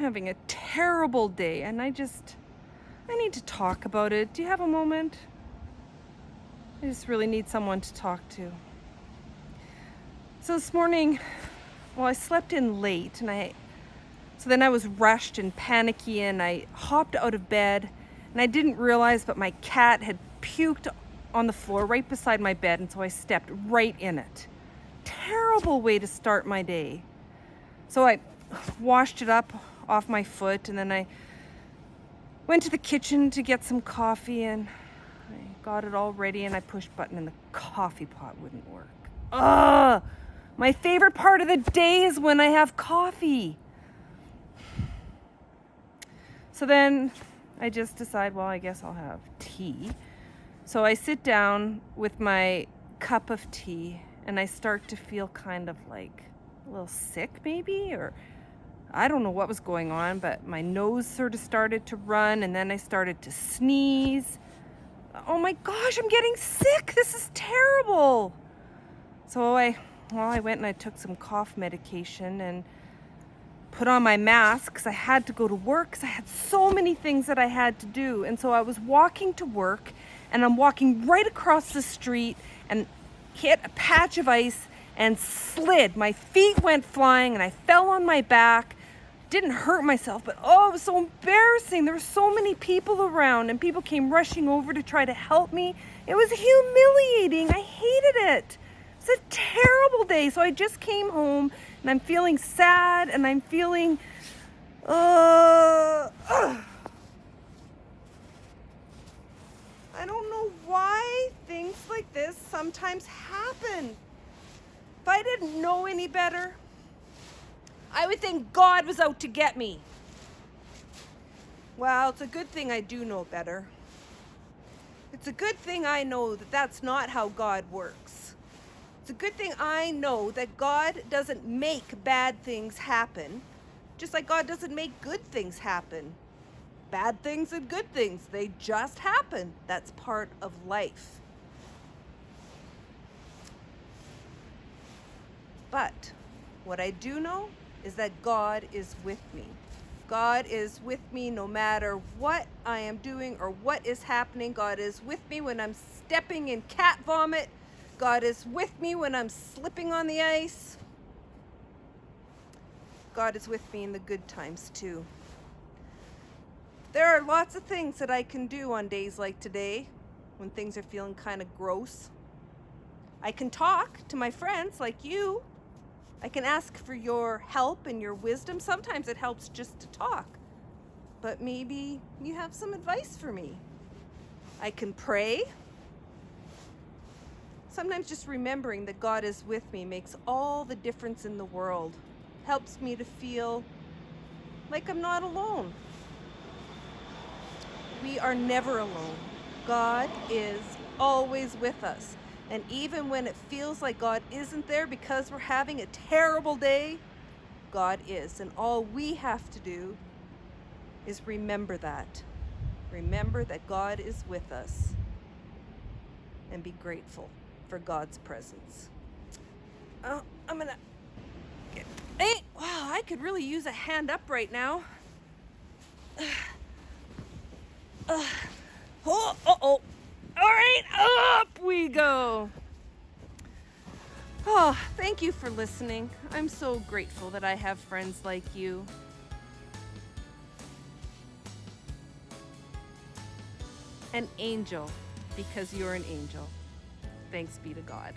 having a terrible day and I need to talk about it. Do you have a moment? I just really need someone to talk to. So this morning, I slept in late so then I was rushed and panicky and I hopped out of bed and I didn't realize, but my cat had puked on the floor right beside my bed, and so I stepped right in it. Terrible way to start my day. So I washed it up off my foot and then I went to the kitchen to get some coffee and I got it all ready and I pushed button and the coffee pot wouldn't work. Ugh! My favorite part of the day is when I have coffee. So then I just decide, I guess I'll have tea. So I sit down with my cup of tea and I start to feel kind of like a little sick maybe, or I don't know what was going on, but my nose sort of started to run and then I started to sneeze. Oh my gosh, I'm getting sick. This is terrible. So I went and I took some cough medication and put on my mask because I had to go to work because I had so many things that I had to do. And so I was walking to work and I'm walking right across the street and hit a patch of ice and slid. My feet went flying and I fell on my back. Didn't hurt myself, but it was so embarrassing. There were so many people around and people came rushing over to try to help me. It was humiliating. I hated it. It's a terrible day. So I just came home and I'm feeling sad and I'm feeling I don't know why things like this sometimes happen. If I didn't know any better, I would think God was out to get me. Well, it's a good thing I do know better. It's a good thing I know that that's not how God works. It's a good thing I know that God doesn't make bad things happen, just like God doesn't make good things happen. Bad things and good things, they just happen. That's part of life. But what I do know is that God is with me. God is with me no matter what I am doing or what is happening. God is with me when I'm stepping in cat vomit. God is with me when I'm slipping on the ice. God is with me in the good times too. There are lots of things that I can do on days like today when things are feeling kind of gross. I can talk to my friends like you. I can ask for your help and your wisdom. Sometimes it helps just to talk, but maybe you have some advice for me. I can pray. Sometimes just remembering that God is with me makes all the difference in the world. Helps me to feel like I'm not alone. We are never alone. God is always with us. And even when it feels like God isn't there because we're having a terrible day, God is. And all we have to do is remember that. Remember that God is with us. And be grateful for God's presence. I'm gonna get... Hey, wow, I could really use a hand up right now. All right, up we go. Oh, thank you for listening. I'm so grateful that I have friends like you. An angel, because you're an angel. Thanks be to God.